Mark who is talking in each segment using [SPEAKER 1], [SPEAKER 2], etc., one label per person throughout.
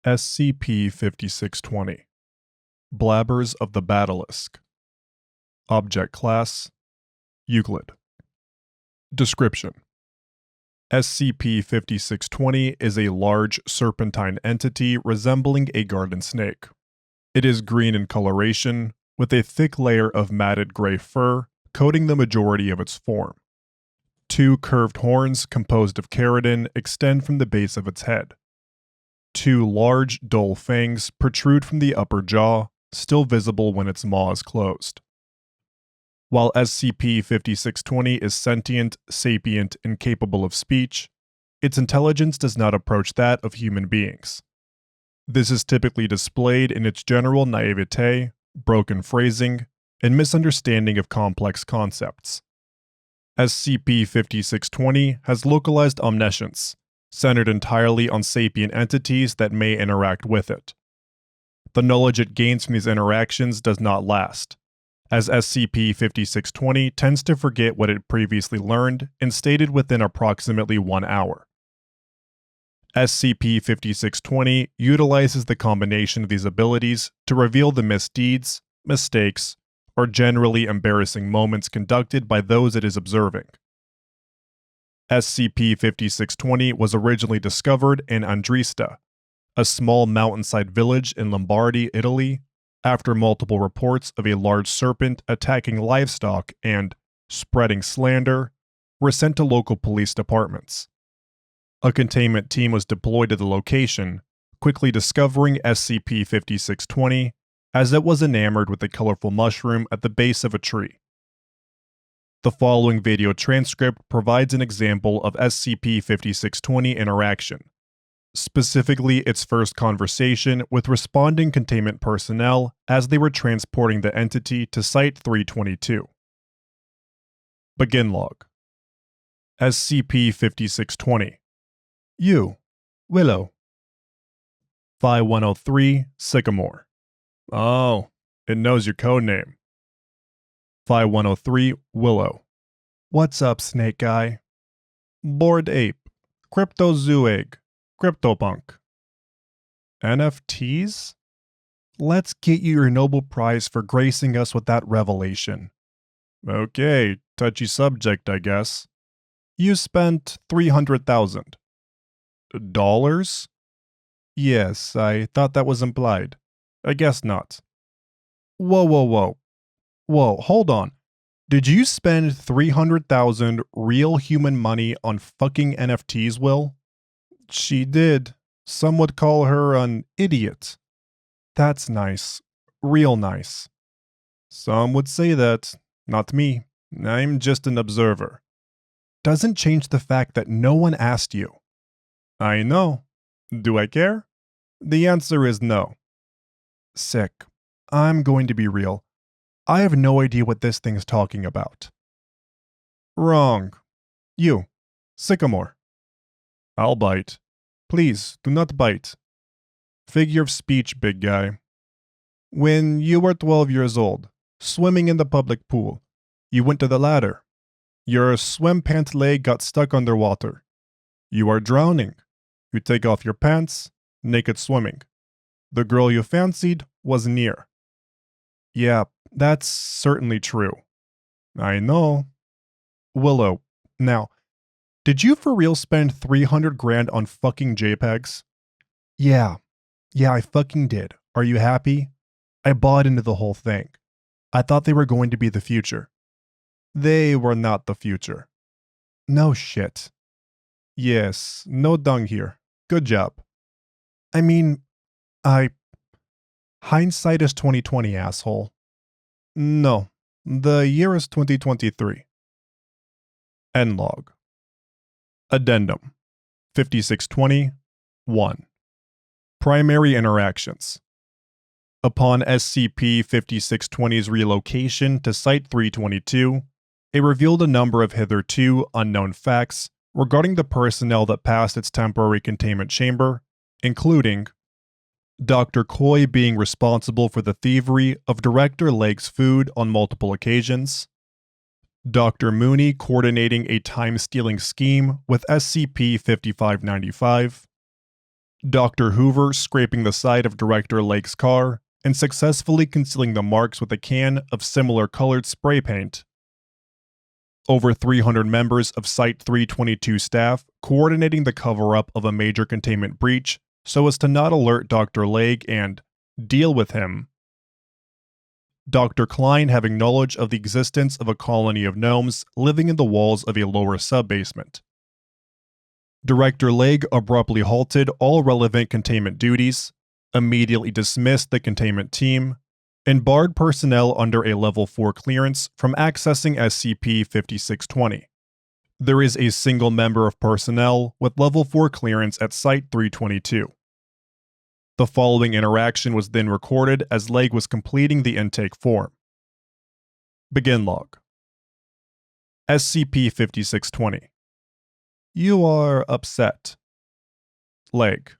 [SPEAKER 1] SCP-5620 Blabbers of the Badalisc. Object Class Euclid. Description: SCP-5620 is a large serpentine entity resembling a garden snake. It is green in coloration, with a thick layer of matted gray fur coating the majority of its form. Two curved horns composed of keratin extend from the base of its head. Two large, dull fangs protrude from the upper jaw, still visible when its maw is closed. While SCP-5620 is sentient, sapient, and capable of speech, its intelligence does not approach that of human beings. This is typically displayed in its general naivete, broken phrasing, and misunderstanding of complex concepts. SCP-5620 has localized omniscience, centered entirely on sapient entities that may interact with it. The knowledge it gains from these interactions does not last, as SCP-5620 tends to forget what it previously learned and stated within approximately 1 hour. SCP-5620 utilizes the combination of these abilities to reveal the misdeeds, mistakes, or generally embarrassing moments conducted by those it is observing. SCP-5620 was originally discovered in Andrista, a small mountainside village in Lombardy, Italy, after multiple reports of a large serpent attacking livestock and spreading slander were sent to local police departments. A containment team was deployed to the location, quickly discovering SCP-5620 as it was enamored with a colorful mushroom at the base of a tree. The following video transcript provides an example of SCP-5620 interaction, specifically its first conversation with responding containment personnel as they were transporting the entity to Site-322. Begin log. SCP-5620 You, Willow. Phi 103, Sycamore. Oh, it knows your codename. Phi 103, Willow. What's up, Snake Guy? Bored Ape. Cryptozoig. CryptoPunk. NFTs? Let's get you your Nobel Prize for gracing us with that revelation. Okay, touchy subject, I guess. You spent $300,000. Yes, I thought that was implied. I guess not. Whoa, hold on. Did you spend $300,000 real human money on fucking NFTs, Will? She did. Some would call her an idiot. That's nice. Real nice. Some would say that. Not me. I'm just an observer. Doesn't change the fact that no one asked you. I know. Do I care? The answer is no. Sick. I'm going to be real. I have no idea what this thing's talking about. Wrong. You. Sycamore. I'll bite. Please, do not bite. Figure of speech, big guy. When you were 12 years old, swimming in the public pool, you went to the ladder. Your swim pant leg got stuck underwater. You are drowning. You take off your pants, naked swimming. The girl you fancied was near. Yeah, that's certainly true. I know. Willow, now, did you for real spend $300,000 on fucking JPEGs? Yeah, I fucking did. Are you happy? I bought into the whole thing. I thought they were going to be the future. They were not the future. No shit. Yes, no dung here. Good job. I mean, hindsight is 20/20, asshole. No, the year is 2023. End log. Addendum 5620-1. Primary interactions. Upon SCP-5620's relocation to Site-322, it revealed a number of hitherto unknown facts regarding the personnel that passed its temporary containment chamber, including Dr. Coy being responsible for the thievery of Director Lake's food on multiple occasions, Dr. Mooney coordinating a time-stealing scheme with SCP-5595, Dr. Hoover scraping the side of Director Lake's car and successfully concealing the marks with a can of similar colored spray paint. Over 300 members of Site-322 staff coordinating the cover-up of a major containment breach so as to not alert Dr. Lake and deal with him. Dr. Klein having knowledge of the existence of a colony of gnomes living in the walls of a lower sub-basement. Director Lake abruptly halted all relevant containment duties, immediately dismissed the containment team, and barred personnel under a Level 4 clearance from accessing SCP-5620. There is a single member of personnel with Level 4 clearance at Site-322. The following interaction was then recorded as Lake was completing the intake form. Begin log. SCP-5620. You are upset. Lake.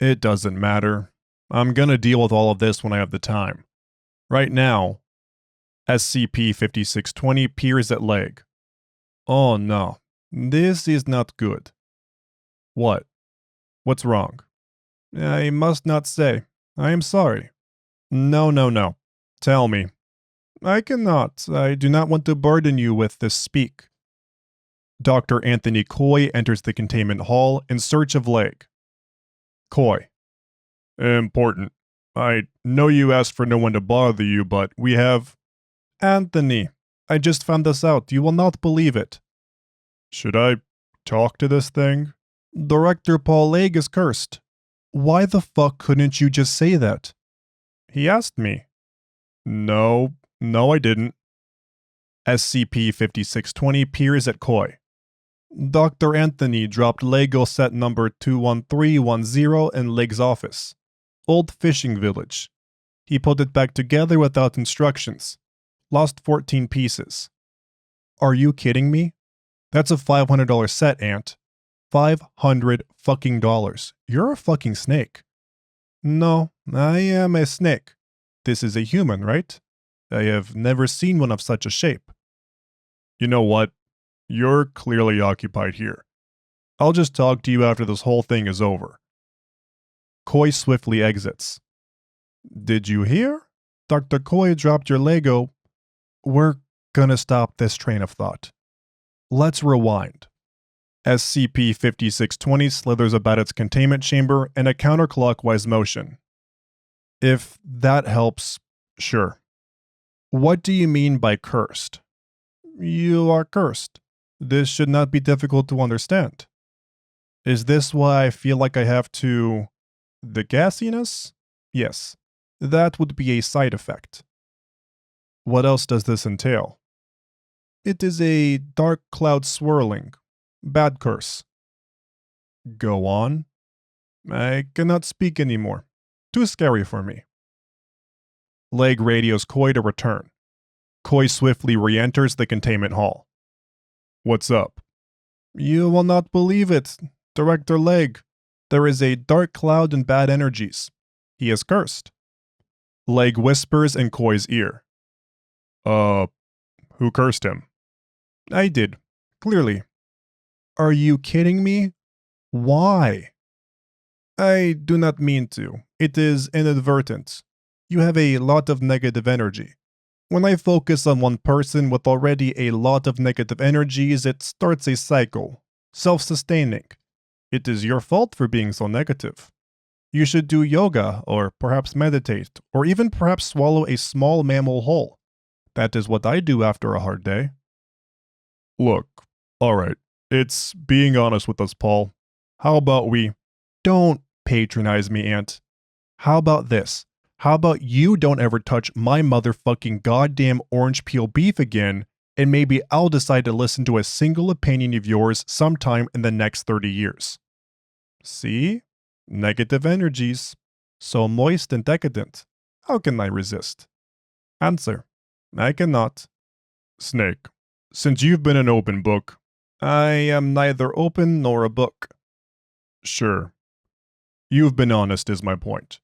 [SPEAKER 1] It doesn't matter. I'm gonna deal with all of this when I have the time. Right now, SCP-5620 peers at Lake. Oh no, this is not good. What? What's wrong? I must not say. I am sorry. No. Tell me. I cannot. I do not want to burden you with this speak. Dr. Anthony Coy enters the containment hall in search of Lake. Coy. Important. I know you asked for no one to bother you, but we have... Anthony, I just found this out. You will not believe it. Should I talk to this thing? Director Paul Lake is cursed. Why the fuck couldn't you just say that? He asked me. No, I didn't. SCP-5620 peers at Coy. Dr. Anthony dropped Lego set number 21310 in Lake's office. Old fishing village. He put it back together without instructions. Lost 14 pieces. Are you kidding me? That's a $500 set, Ant. $500 fucking dollars. You're a fucking snake. No, I am a snake. This is a human, right? I have never seen one of such a shape. You know what? You're clearly occupied here. I'll just talk to you after this whole thing is over. Coy swiftly exits. Did you hear? Dr. Coy dropped your Lego. We're gonna stop this train of thought. Let's rewind. SCP-5620 slithers about its containment chamber in a counterclockwise motion. If that helps, sure. What do you mean by cursed? You are cursed. This should not be difficult to understand. Is this why I feel like I have to... The gassiness? Yes. That would be a side effect. What else does this entail? It is a dark cloud swirling. Bad curse. Go on. I cannot speak anymore. Too scary for me. Leg radios Coy to return. Coy swiftly re-enters the containment hall. What's up? You will not believe it. Director Leg. There is a dark cloud and bad energies. He is cursed. Leg whispers in Coy's ear. Who cursed him? I did. Clearly. Are you kidding me? Why? I do not mean to. It is inadvertent. You have a lot of negative energy. When I focus on one person with already a lot of negative energies, it starts a cycle, self-sustaining. It is your fault for being so negative. You should do yoga, or perhaps meditate, or even perhaps swallow a small mammal whole. That is what I do after a hard day. Look, alright, it's being honest with us, Paul. How about we... Don't patronize me, Ant. How about this? How about you don't ever touch my motherfucking goddamn orange peel beef again, and maybe I'll decide to listen to a single opinion of yours sometime in the next 30 years. See? Negative energies. So moist and decadent. How can I resist? Answer. I cannot. Snake, since you've been an open book, I am neither open nor a book. Sure. You've been honest is my point.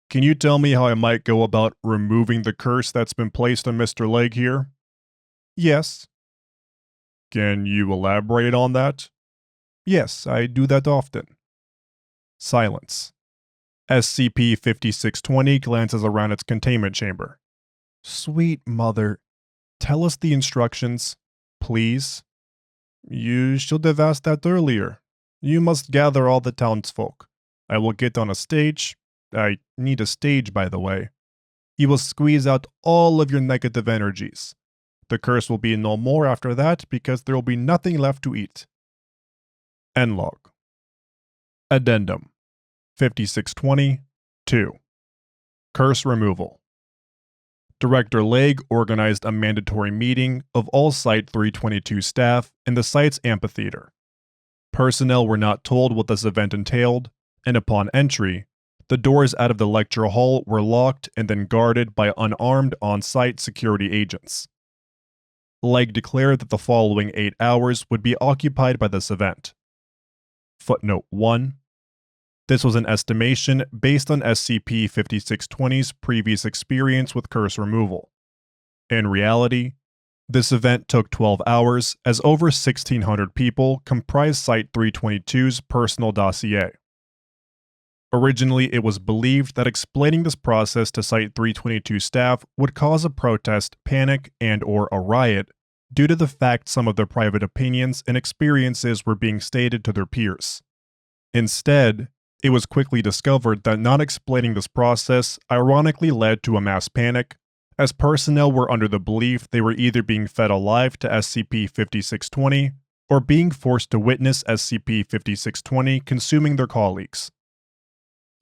[SPEAKER 1] Can you tell me how I might go about removing the curse that's been placed on Mr. Leg here? Yes. Can you elaborate on that? Yes, I do that often. Silence. SCP-5620 glances around its containment chamber. Sweet mother, tell us the instructions, please. You should have asked that earlier. You must gather all the townsfolk. I will get on a stage. I need a stage, by the way. You will squeeze out all of your negative energies. The curse will be no more after that because there will be nothing left to eat. End log. Addendum 5620-2. Curse removal. Director Legge organized a mandatory meeting of all Site-322 staff in the site's amphitheater. Personnel were not told what this event entailed, and upon entry, the doors out of the lecture hall were locked and then guarded by unarmed on-site security agents. Legge declared that the following 8 hours would be occupied by this event. Footnote 1. This was an estimation based on SCP-5620's previous experience with curse removal. In reality, this event took 12 hours as over 1,600 people comprised Site-322's personal dossier. Originally, it was believed that explaining this process to Site-322 staff would cause a protest, panic, and/or a riot due to the fact some of their private opinions and experiences were being stated to their peers. Instead, it was quickly discovered that not explaining this process ironically led to a mass panic, as personnel were under the belief they were either being fed alive to SCP-5620 or being forced to witness SCP-5620 consuming their colleagues.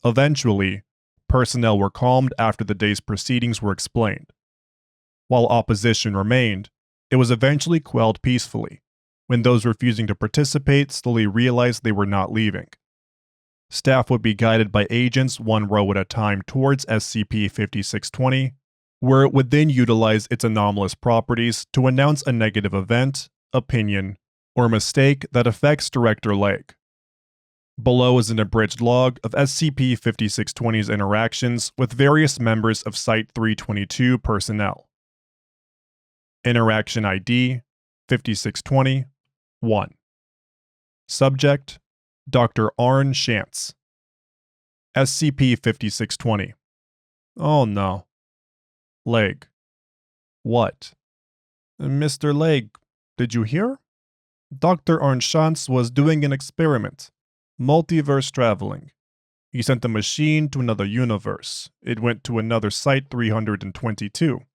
[SPEAKER 1] Eventually, personnel were calmed after the day's proceedings were explained. While opposition remained, it was eventually quelled peacefully, when those refusing to participate slowly realized they were not leaving. Staff would be guided by agents one row at a time towards SCP-5620, where it would then utilize its anomalous properties to announce a negative event, opinion, or mistake that affects Director Legge. Below is an abridged log of SCP-5620's interactions with various members of Site-322 personnel. Interaction ID 5620-1. Subject: Dr. Arn Shantz. SCP-5620. Oh no. Legge. What? Mr. Legge, did you hear? Dr. Arn Shantz was doing an experiment. Multiverse traveling. He sent a machine to another universe. It went to another Site-322.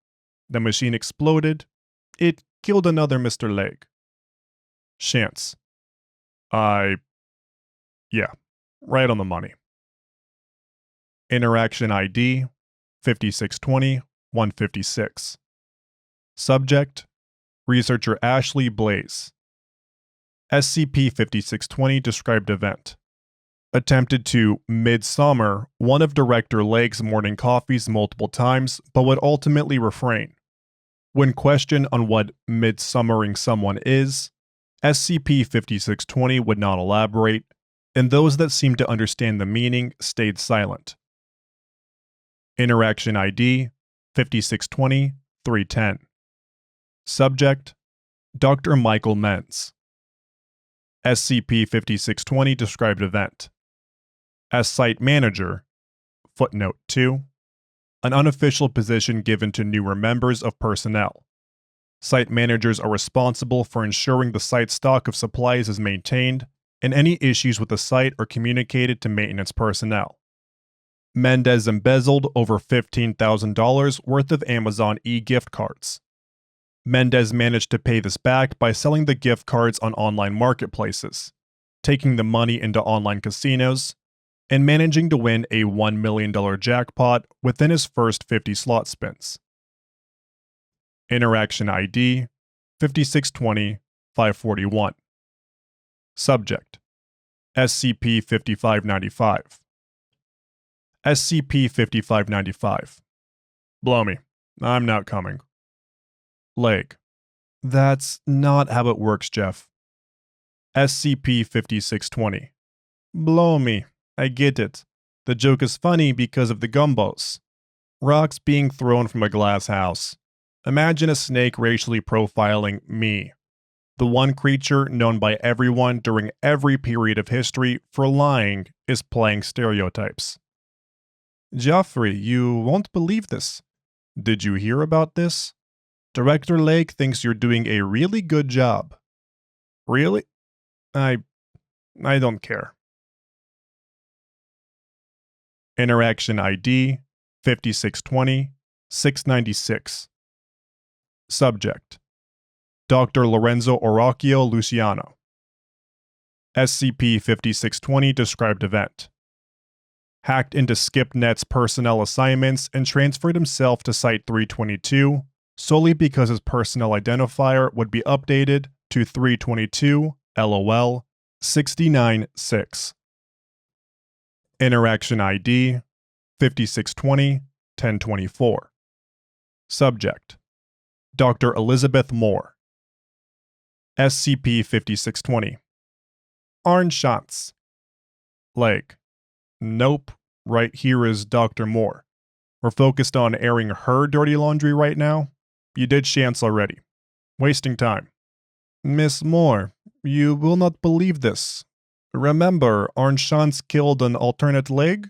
[SPEAKER 1] The machine exploded. It killed another Mr. Legge. Shantz. Yeah, right on the money. Interaction ID 5620-156. Subject: Researcher Ashley Blaese. SCP-5620 described event. Attempted to midsummer one of Director Legge's morning coffees multiple times, but would ultimately refrain. When questioned on what midsummering someone is, SCP-5620 would not elaborate, and those that seemed to understand the meaning stayed silent. Interaction ID 5620-310. Subject: Dr. Micheal Mendez. SCP-5620 described event. As Site Manager, footnote 2, an unofficial position given to newer members of personnel. Site managers are responsible for ensuring the site's stock of supplies is maintained, and any issues with the site are communicated to maintenance personnel. Mendez embezzled over $15,000 worth of Amazon e-gift cards. Mendez managed to pay this back by selling the gift cards on online marketplaces, taking the money into online casinos, and managing to win a $1 million jackpot within his first 50 slot spins. Interaction ID 5620-541. Subject: SCP-5595. SCP-5595. Blow me. I'm not coming. Legge. That's not how it works, Jeff. SCP-5620. Blow me. I get it. The joke is funny because of the gumbos. Rocks being thrown from a glass house. Imagine a snake racially profiling me. The one creature known by everyone during every period of history for lying is playing stereotypes. Geoffrey, you won't believe this. Did you hear about this? Director Lake thinks you're doing a really good job. Really? I don't care. Interaction ID 5620-696. Subject: Dr. Lorenzo Orechio-Luciano. SCP-5620 described event: hacked into SkipNet's personnel assignments and transferred himself to Site-322 solely because his personnel identifier would be updated to 322 LOL 696. Interaction ID 5620-1024. Subject: Dr. Elizabeth Moore. SCP-5620. Arn Shantz. Leg. Nope, right here is Dr. Moore. We're focused on airing her dirty laundry right now. You did Shantz already. Wasting time. Miss Moore, you will not believe this. Remember, Arn Shantz killed an alternate leg?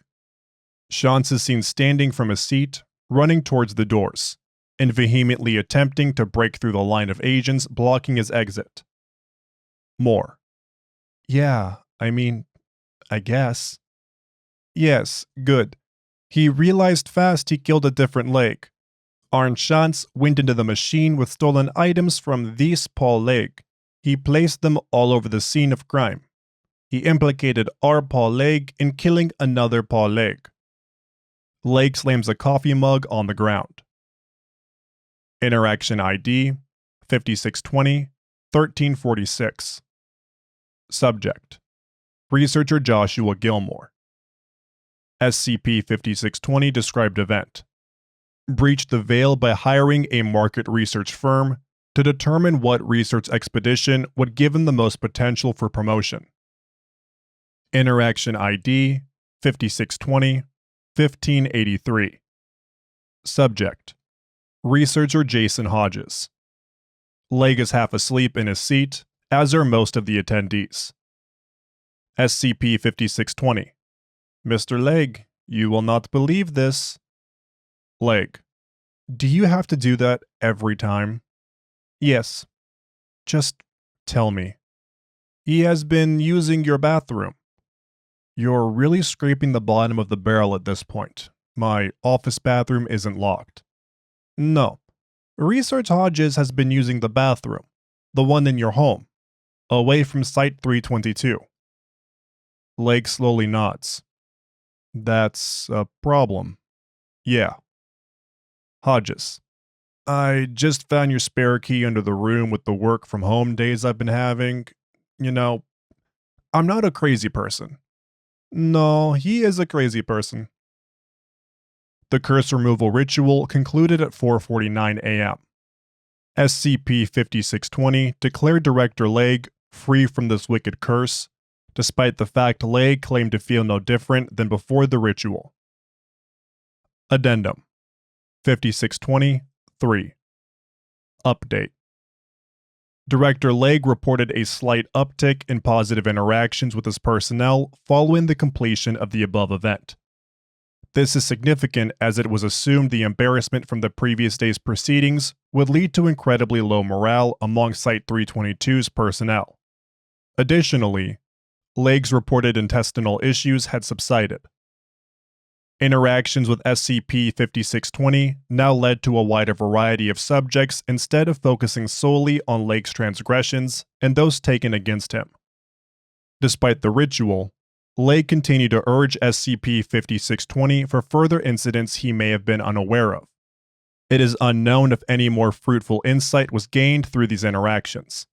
[SPEAKER 1] Shantz is seen standing from a seat, running towards the doors, and vehemently attempting to break through the line of agents blocking his exit. Moore. Yeah, I guess. Yes, good. He realized fast he killed a different leg. Arn Shantz went into the machine with stolen items from this Paul leg. He placed them all over the scene of crime. He implicated our Paul leg in killing another Paul leg. Leg slams a coffee mug on the ground. Interaction ID 5620-1346. Subject: Researcher Joshua Gilmore. SCP-5620 described event: breached the veil by hiring a market research firm to determine what research expedition would give him the most potential for promotion. Interaction ID 5620-1583. Subject: Researcher Jason Hodges. Leg is half asleep in his seat, as are most of the attendees. SCP-5620. Mr. Leg, you will not believe this. Leg. Do you have to do that every time? Yes. Just tell me. He has been using your bathroom. You're really scraping the bottom of the barrel at this point. My office bathroom isn't locked. No. Research Hodges has been using the bathroom, the one in your home, away from Site-322. Leg slowly nods. That's a problem. Yeah. Hodges. I just found your spare key under the room with the work from home days I've been having. You know, I'm not a crazy person. No, he is a crazy person. The curse removal ritual concluded at 4:49 a.m. SCP-5620 declared Director Leg free from this wicked curse, despite the fact Leg claimed to feel no different than before the ritual. Addendum 5620-3. Update: Director Leg reported a slight uptick in positive interactions with his personnel following the completion of the above event. This is significant as it was assumed the embarrassment from the previous day's proceedings would lead to incredibly low morale among Site-322's personnel. Additionally, Leg's reported intestinal issues had subsided. Interactions with SCP-5620 now led to a wider variety of subjects instead of focusing solely on Leg's transgressions and those taken against him. Despite the ritual, Leg continued to urge SCP-5620 for further incidents he may have been unaware of. It is unknown if any more fruitful insight was gained through these interactions.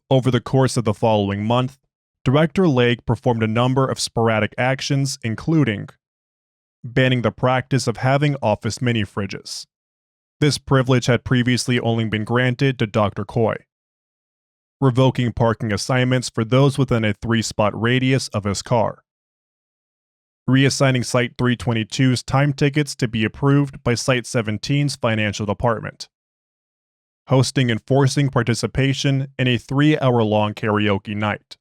[SPEAKER 1] Over the course of the following month, Director Leg performed a number of sporadic actions, including banning the practice of having office mini-fridges. This privilege had previously only been granted to Dr. Coy. Revoking parking assignments for those within a 3-spot radius of his car. Reassigning Site-322's time tickets to be approved by Site-17's financial department. hosting and forcing participation in a 3-hour-long karaoke night,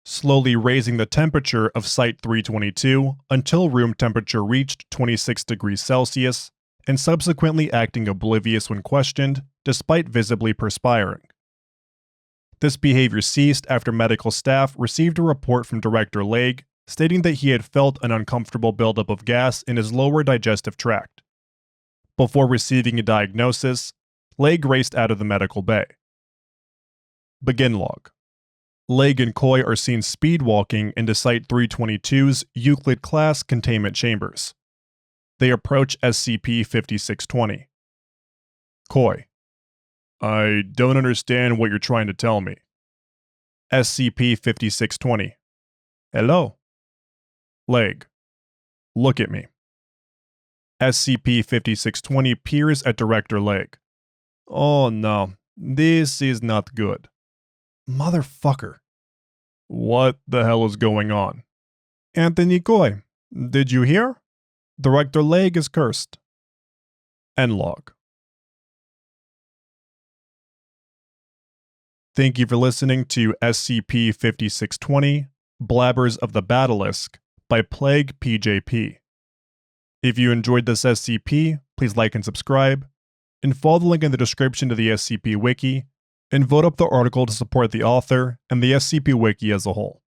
[SPEAKER 1] slowly raising the temperature of Site-322 until room temperature reached 26 degrees Celsius, and subsequently acting oblivious when questioned, despite visibly perspiring. This behavior ceased after medical staff received a report from Director Legge stating that he had felt an uncomfortable buildup of gas in his lower digestive tract. Before receiving a diagnosis, Legge raced out of the medical bay. Begin log. Legge and Coy are seen speed-walking into Site-322's Euclid-class containment chambers. They approach SCP-5620. Coy: I don't understand what you're trying to tell me. SCP-5620. Hello. Legge: look at me. SCP-5620 peers at Director Legge. Oh no, this is not good. Motherfucker. What the hell is going on? Anthony Coy, did you hear? Director Legge is cursed. End log. Thank you for listening to SCP-5620, Blabbers of the Badalisc, by Plague PJP. If you enjoyed this SCP, please like and subscribe, and follow the link in the description to the SCP Wiki, and vote up the article to support the author and the SCP Wiki as a whole.